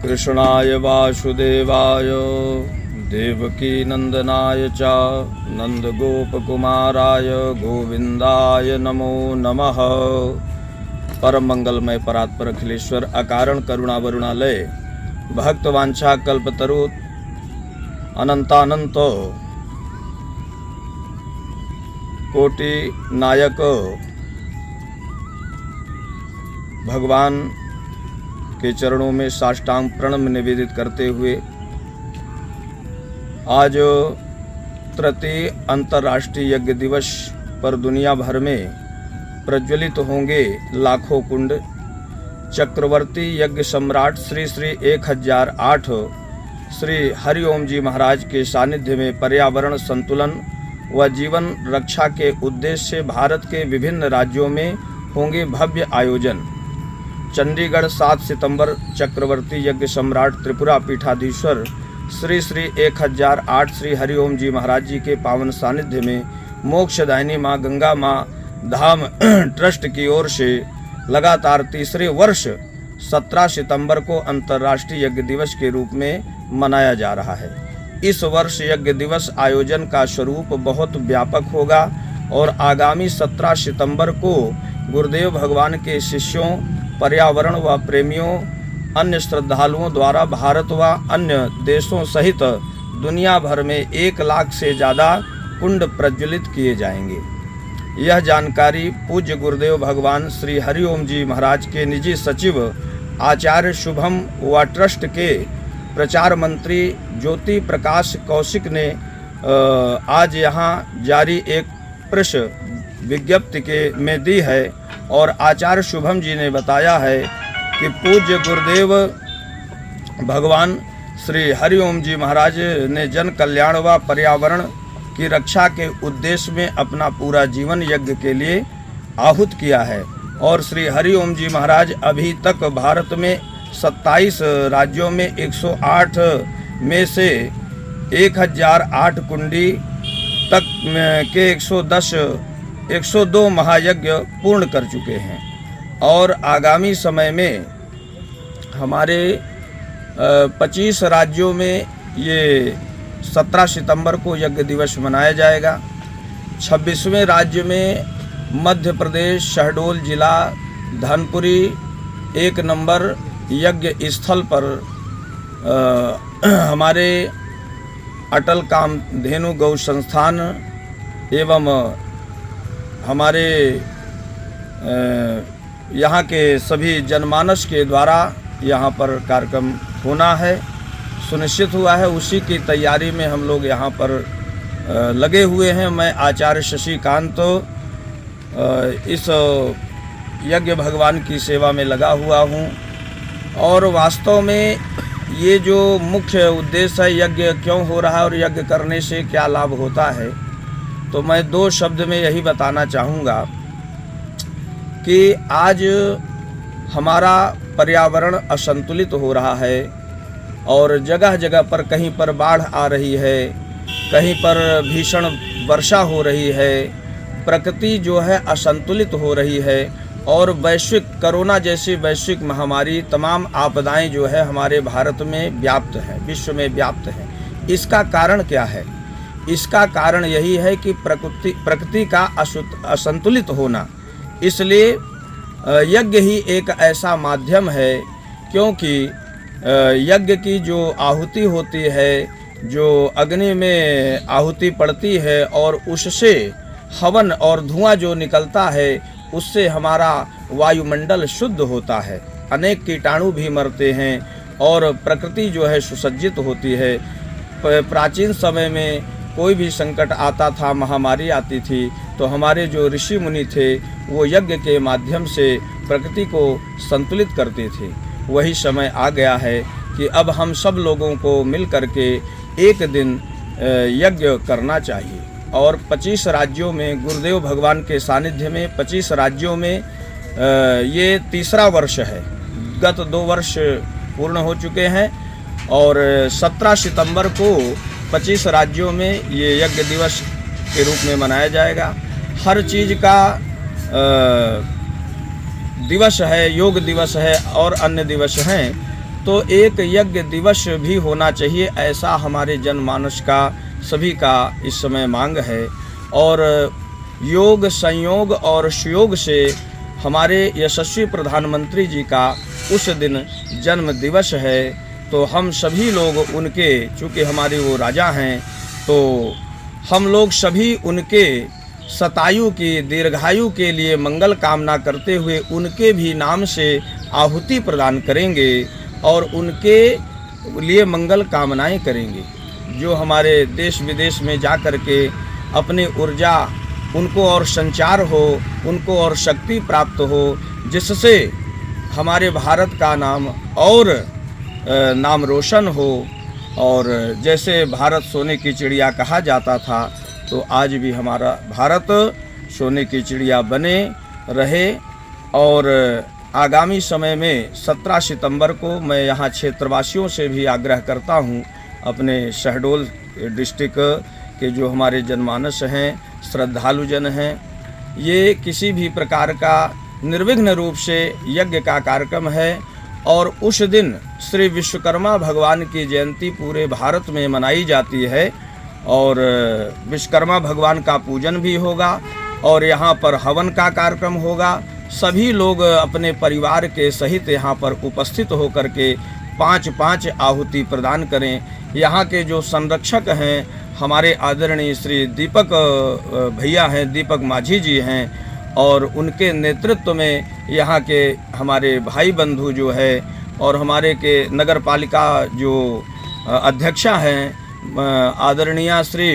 कृष्णाय वासुदेवाय देवकी नंदनाय च नंदगोपकुमाराय गोविंदाय नमो नमः। परम मंगलमय परात्पर अखिलेश्वर अकारण करुणा वरुणालय भक्तवांछा कल्पतरु अनंतानंत कोटि नायक भगवान के चरणों में साष्टांग प्रणम निवेदित करते हुए आज तृतीय अंतर्राष्ट्रीय यज्ञ दिवस पर दुनिया भर में प्रज्वलित होंगे लाखों कुंड। चक्रवर्ती यज्ञ सम्राट श्री श्री 1008 श्री हरिओम जी महाराज के सानिध्य में पर्यावरण संतुलन व जीवन रक्षा के उद्देश्य से भारत के विभिन्न राज्यों में होंगे भव्य आयोजन। चंडीगढ़ 7 सितंबर चक्रवर्ती यज्ञ सम्राट त्रिपुरा पीठाधीश्वर श्री श्री 1008 श्री हरिओम जी महाराज जी के पावन सानिध्य में मोक्षदायिनी माँ गंगा माँ धाम ट्रस्ट की ओर से लगातार तीसरे वर्ष 17 सितंबर को अंतर्राष्ट्रीय यज्ञ दिवस के रूप में मनाया जा रहा है। इस वर्ष यज्ञ दिवस आयोजन का स्वरूप बहुत व्यापक होगा और आगामी 17 सितंबर को गुरुदेव भगवान के शिष्यों, पर्यावरण व प्रेमियों, अन्य श्रद्धालुओं द्वारा भारत व अन्य देशों सहित दुनिया भर में 1 लाख से ज़्यादा कुंड प्रज्वलित किए जाएंगे। यह जानकारी पूज्य गुरुदेव भगवान श्री हरिओम जी महाराज के निजी सचिव आचार्य शुभम व ट्रस्ट के प्रचार मंत्री ज्योति प्रकाश कौशिक ने आज यहाँ जारी एक प्रेस विज्ञप्ति में दी है और आचार्य शुभम जी ने बताया है कि पूज्य गुरुदेव भगवान श्री हरिओम जी महाराज ने जन कल्याण व पर्यावरण की रक्षा के उद्देश्य में अपना पूरा जीवन यज्ञ के लिए आहूत किया है और श्री हरिओम जी महाराज अभी तक भारत में 27 राज्यों में 108 में से 1008 कुंडी तक के 102 महायज्ञ पूर्ण कर चुके हैं और आगामी समय में हमारे 25 राज्यों में ये 17 सितंबर को यज्ञ दिवस मनाया जाएगा। 26वें राज्य में मध्य प्रदेश शहडोल जिला धनपुरी 1 नंबर यज्ञ स्थल पर हमारे अटल कामधेनु गौ संस्थान एवं हमारे यहाँ के सभी जनमानस के द्वारा यहाँ पर कार्यक्रम होना है, सुनिश्चित हुआ है। उसी की तैयारी में हम लोग यहाँ पर लगे हुए हैं। मैं आचार्य शशिकांत इस यज्ञ भगवान की सेवा में लगा हुआ हूँ और वास्तव में ये जो मुख्य उद्देश्य है यज्ञ क्यों हो रहा है और यज्ञ करने से क्या लाभ होता है, तो मैं 2 शब्द में यही बताना चाहूँगा कि आज हमारा पर्यावरण असंतुलित हो रहा है और जगह जगह पर कहीं पर बाढ़ आ रही है, कहीं पर भीषण वर्षा हो रही है, प्रकृति जो है असंतुलित हो रही है और वैश्विक कोरोना जैसी वैश्विक महामारी तमाम आपदाएं जो है हमारे भारत में व्याप्त है, विश्व में व्याप्त है। इसका कारण क्या है? इसका कारण यही है कि प्रकृति का असंतुलित होना। इसलिए यज्ञ ही एक ऐसा माध्यम है, क्योंकि यज्ञ की जो आहुति होती है, जो अग्नि में आहुति पड़ती है और उससे हवन और धुआं जो निकलता है उससे हमारा वायुमंडल शुद्ध होता है, अनेक कीटाणु भी मरते हैं और प्रकृति जो है सुसज्जित होती है। प्राचीन समय में कोई भी संकट आता था, महामारी आती थी, तो हमारे जो ऋषि मुनि थे वो यज्ञ के माध्यम से प्रकृति को संतुलित करते थे। वही समय आ गया है कि अब हम सब लोगों को मिल करके एक दिन यज्ञ करना चाहिए और 25 राज्यों में गुरुदेव भगवान के सानिध्य में 25 राज्यों में ये तीसरा वर्ष है। गत 2 वर्ष पूर्ण हो चुके हैं और 17 सितंबर को 25 राज्यों में ये यज्ञ दिवस के रूप में मनाया जाएगा। हर चीज़ का दिवस है, योग दिवस है और अन्य दिवस हैं। तो एक यज्ञ दिवस भी होना चाहिए, ऐसा हमारे जनमानस का सभी का इस समय मांग है। और योग, संयोग और सुयोग से हमारे यशस्वी प्रधानमंत्री जी का उस दिन जन्म दिवस है, तो हम सभी लोग उनके, चूँकि हमारे वो राजा हैं, तो हम लोग सभी उनके शतायु की, दीर्घायु के लिए मंगल कामना करते हुए उनके भी नाम से आहुति प्रदान करेंगे और उनके लिए मंगल कामनाएं करेंगे। जो हमारे देश विदेश में जा कर के अपनी ऊर्जा उनको और संचार हो, उनको और शक्ति प्राप्त हो, जिससे हमारे भारत का नाम और नाम रोशन हो। और जैसे भारत सोने की चिड़िया कहा जाता था, तो आज भी हमारा भारत सोने की चिड़िया बने रहे। और आगामी समय में 17 सितंबर को मैं यहाँ क्षेत्रवासियों से भी आग्रह करता हूँ, अपने शहडोल डिस्ट्रिक्ट के जो हमारे जनमानस हैं, श्रद्धालु जन हैं, ये किसी भी प्रकार का निर्विघ्न रूप से यज्ञ का कार्यक्रम है। और उस दिन श्री विश्वकर्मा भगवान की जयंती पूरे भारत में मनाई जाती है और विश्वकर्मा भगवान का पूजन भी होगा और यहाँ पर हवन का कार्यक्रम होगा। सभी लोग अपने परिवार के सहित यहाँ पर उपस्थित होकर के 5-5 आहुति प्रदान करें। यहाँ के जो संरक्षक हैं हमारे आदरणीय श्री दीपक भैया हैं, दीपक माझी जी हैं, और उनके नेतृत्व में यहाँ के हमारे भाई बंधु जो है और हमारे के नगर पालिका जो अध्यक्षा हैं आदरणीय श्री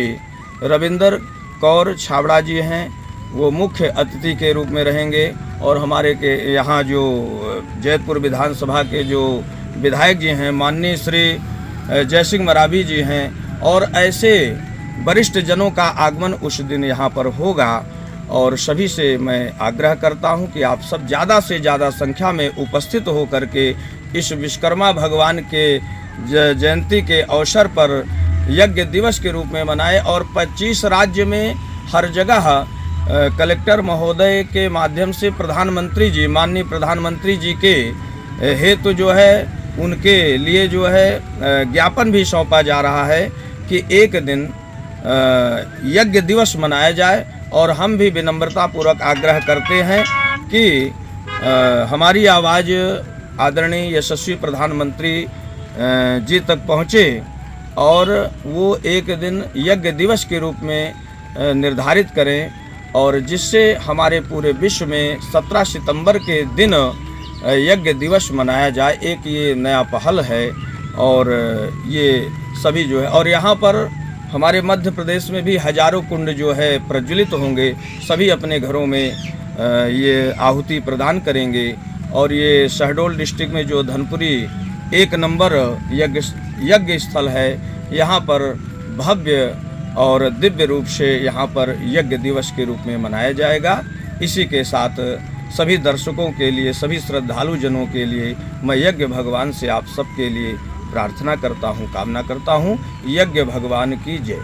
रविंदर कौर छाबड़ा जी हैं, वो मुख्य अतिथि के रूप में रहेंगे। और हमारे के यहाँ जो जैतपुर विधानसभा के जो विधायक जी हैं माननीय श्री जयसिंह मरावी जी हैं, और ऐसे वरिष्ठ जनों का आगमन उस दिन यहाँ पर होगा। और सभी से मैं आग्रह करता हूँ कि आप सब ज़्यादा से ज़्यादा संख्या में उपस्थित होकर के इस विश्वकर्मा भगवान के जयंती के अवसर पर यज्ञ दिवस के रूप में मनाएं। और 25 राज्य में हर जगह कलेक्टर महोदय के माध्यम से प्रधानमंत्री जी, माननीय प्रधानमंत्री जी के हेतु जो है उनके लिए जो है ज्ञापन भी सौंपा जा रहा है कि एक दिन यज्ञ दिवस मनाया जाए। और हम भी विनम्रता पूर्वक आग्रह करते हैं कि हमारी आवाज़ आदरणीय यशस्वी प्रधानमंत्री जी तक पहुँचे और वो एक दिन यज्ञ दिवस के रूप में निर्धारित करें, और जिससे हमारे पूरे विश्व में 17 सितंबर के दिन यज्ञ दिवस मनाया जाए। एक ये नया पहल है और ये सभी जो है, और यहाँ पर हमारे मध्य प्रदेश में भी हजारों कुंड जो है प्रज्वलित होंगे। सभी अपने घरों में ये आहुति प्रदान करेंगे। और ये शहडोल डिस्ट्रिक्ट में जो धनपुरी 1 नंबर यज्ञ स्थल है, यहाँ पर भव्य और दिव्य रूप से यहाँ पर यज्ञ दिवस के रूप में मनाया जाएगा। इसी के साथ सभी दर्शकों के लिए, सभी श्रद्धालु जनों के लिए मैं यज्ञ भगवान से आप सबके लिए प्रार्थना करता हूँ, कामना करता हूँ। यज्ञ भगवान की जय।